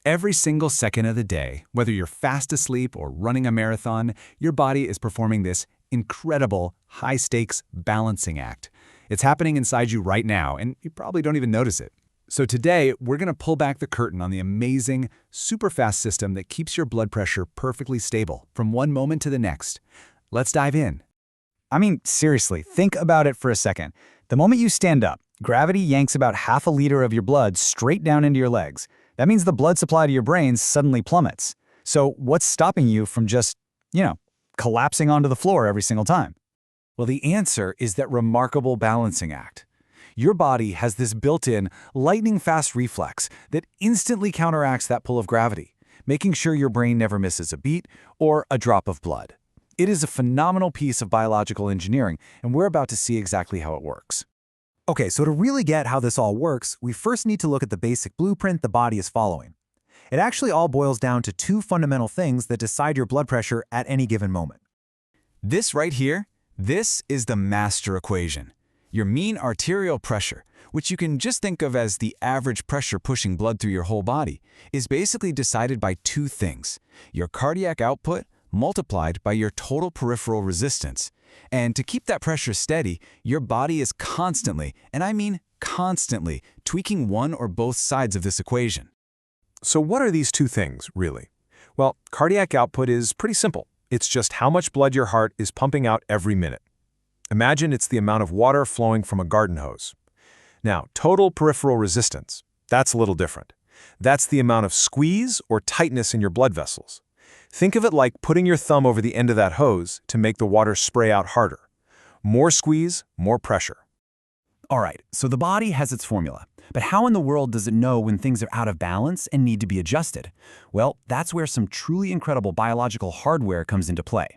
Every single second of the day, whether you're fast asleep or running a marathon, your body is performing this incredible, high-stakes balancing act. It's happening inside you right now, and you probably don't even notice it. So today, we're going to pull back the curtain on the amazing, super-fast system that keeps your blood pressure perfectly stable from one moment to the next. Let's dive in. I mean, seriously, think about it for a second. The moment you stand up, gravity yanks about half a liter of your blood straight down into your legs. That means the blood supply to your brain suddenly plummets. So what's stopping you from just, collapsing onto the floor every single time? Well, the answer is that remarkable balancing act. Your body has this built-in, lightning-fast reflex that instantly counteracts that pull of gravity, making sure your brain never misses a beat or a drop of blood. It is a phenomenal piece of biological engineering, and we're about to see exactly how it works. Okay, so to really get how this all works, we first need to look at the basic blueprint the body is following. It actually all boils down to two fundamental things that decide your blood pressure at any given moment. This right here, this is the master equation. Your mean arterial pressure, which you can just think of as the average pressure pushing blood through your whole body, is basically decided by two things: your cardiac output multiplied by your total peripheral resistance. And to keep that pressure steady, your body is constantly, and I mean constantly, tweaking one or both sides of this equation. So what are these two things, really? Well, cardiac output is pretty simple. It's just how much blood your heart is pumping out every minute. Imagine it's the amount of water flowing from a garden hose. Now, total peripheral resistance, that's a little different. That's the amount of squeeze or tightness in your blood vessels. Think of it like putting your thumb over the end of that hose to make the water spray out harder. More squeeze, more pressure. All right, so the body has its formula. But how in the world does it know when things are out of balance and need to be adjusted? Well, that's where some truly incredible biological hardware comes into play.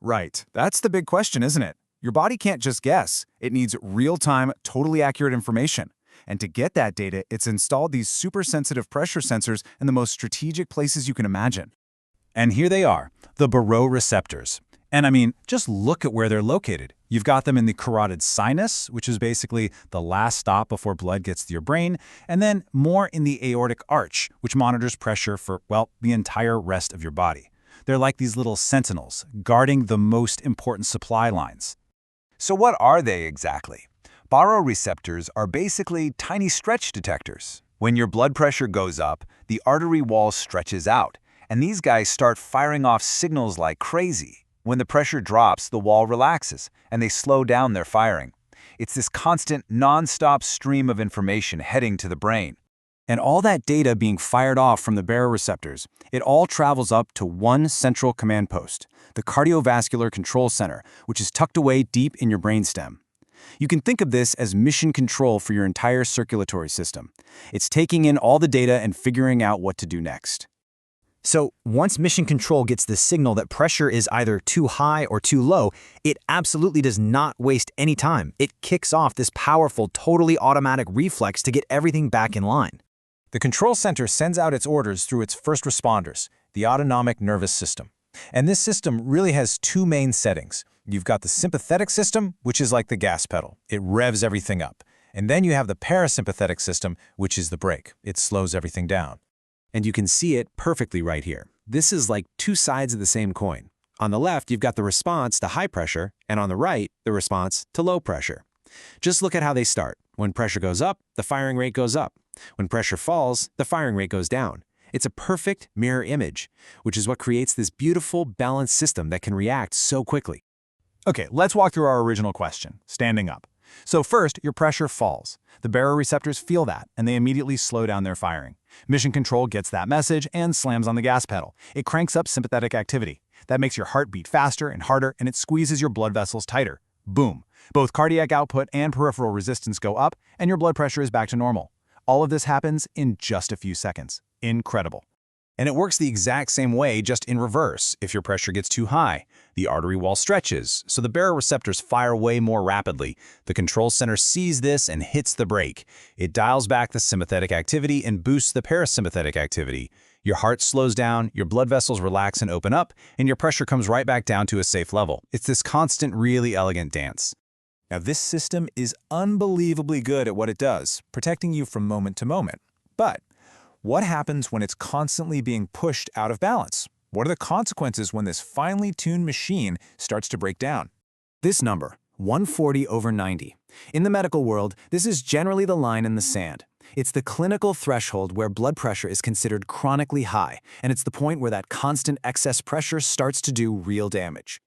Right. That's the big question, isn't it? Your body can't just guess. It needs real-time, totally accurate information. And to get that data, it's installed these super-sensitive pressure sensors in the most strategic places you can imagine. And here they are, the baroreceptors. And I mean, just look at where they're located. You've got them in the carotid sinus, which is basically the last stop before blood gets to your brain, and then more in the aortic arch, which monitors pressure for, well, the entire rest of your body. They're like these little sentinels, guarding the most important supply lines. So what are they exactly? Baroreceptors are basically tiny stretch detectors. When your blood pressure goes up, the artery wall stretches out, and these guys start firing off signals like crazy. When the pressure drops, the wall relaxes, and they slow down their firing. It's this constant, non-stop stream of information heading to the brain. And all that data being fired off from the baroreceptors, it all travels up to one central command post, the cardiovascular control center, which is tucked away deep in your brainstem. You can think of this as mission control for your entire circulatory system. It's taking in all the data and figuring out what to do next. So once mission control gets the signal that pressure is either too high or too low, it absolutely does not waste any time. It kicks off this powerful, totally automatic reflex to get everything back in line. The control center sends out its orders through its first responders, the autonomic nervous system. And this system really has two main settings. You've got the sympathetic system, which is like the gas pedal. It revs everything up. And then you have the parasympathetic system, which is the brake. It slows everything down. And you can see it perfectly right here. This is like two sides of the same coin. On the left, you've got the response to high pressure, and on the right, the response to low pressure. Just look at how they start. When pressure goes up, the firing rate goes up. When pressure falls, the firing rate goes down. It's a perfect mirror image, which is what creates this beautiful, balanced system that can react so quickly. Okay, let's walk through our original question, standing up. So first, your pressure falls. The baroreceptors feel that, and they immediately slow down their firing. Mission control gets that message and slams on the gas pedal. It cranks up sympathetic activity. That makes your heart beat faster and harder, and it squeezes your blood vessels tighter. Boom. Both cardiac output and peripheral resistance go up, and your blood pressure is back to normal. All of this happens in just a few seconds. Incredible. And it works the exact same way, just in reverse. If your pressure gets too high, the artery wall stretches, so the baroreceptors fire way more rapidly. The control center sees this and hits the brake. It dials back the sympathetic activity and boosts the parasympathetic activity. Your heart slows down, your blood vessels relax and open up, and your pressure comes right back down to a safe level. It's this constant, really elegant dance. Now, this system is unbelievably good at what it does, protecting you from moment to moment. But What happens when it's constantly being pushed out of balance? What are the consequences when this finely tuned machine starts to break down? This number, 140/90. In the medical world, this is generally the line in the sand. It's the clinical threshold where blood pressure is considered chronically high, and it's the point where that constant excess pressure starts to do real damage.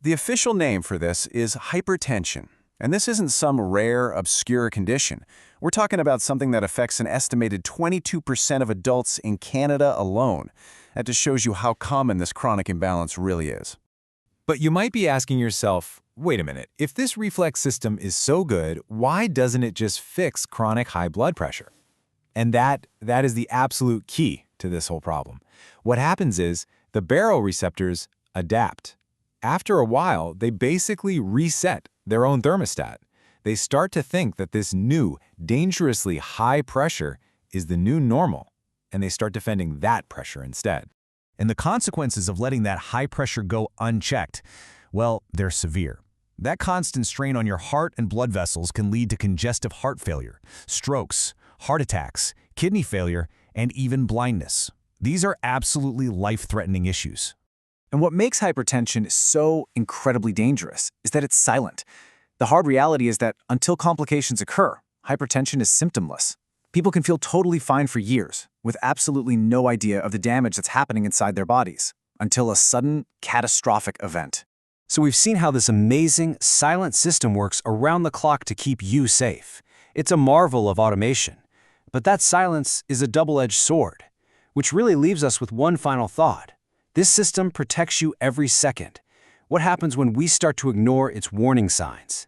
The official name for this is hypertension. And this isn't some rare, obscure condition. We're talking about something that affects an estimated 22% of adults in Canada alone. That just shows you how common this chronic imbalance really is. But you might be asking yourself, wait a minute, if this reflex system is so good, why doesn't it just fix chronic high blood pressure? And that is the absolute key to this whole problem. What happens is the baroreceptors adapt. After a while, they basically reset their own thermostat. They start to think that this new, dangerously high pressure is the new normal, and they start defending that pressure instead. And the consequences of letting that high pressure go unchecked, well, they're severe. That constant strain on your heart and blood vessels can lead to congestive heart failure, strokes, heart attacks, kidney failure, and even blindness. These are absolutely life-threatening issues. And what makes hypertension so incredibly dangerous is that it's silent. The hard reality is that until complications occur, hypertension is symptomless. People can feel totally fine for years, with absolutely no idea of the damage that's happening inside their bodies, until a sudden, catastrophic event. So we've seen how this amazing, silent system works around the clock to keep you safe. It's a marvel of automation. But that silence is a double-edged sword, which really leaves us with one final thought. This system protects you every second. What happens when we start to ignore its warning signs?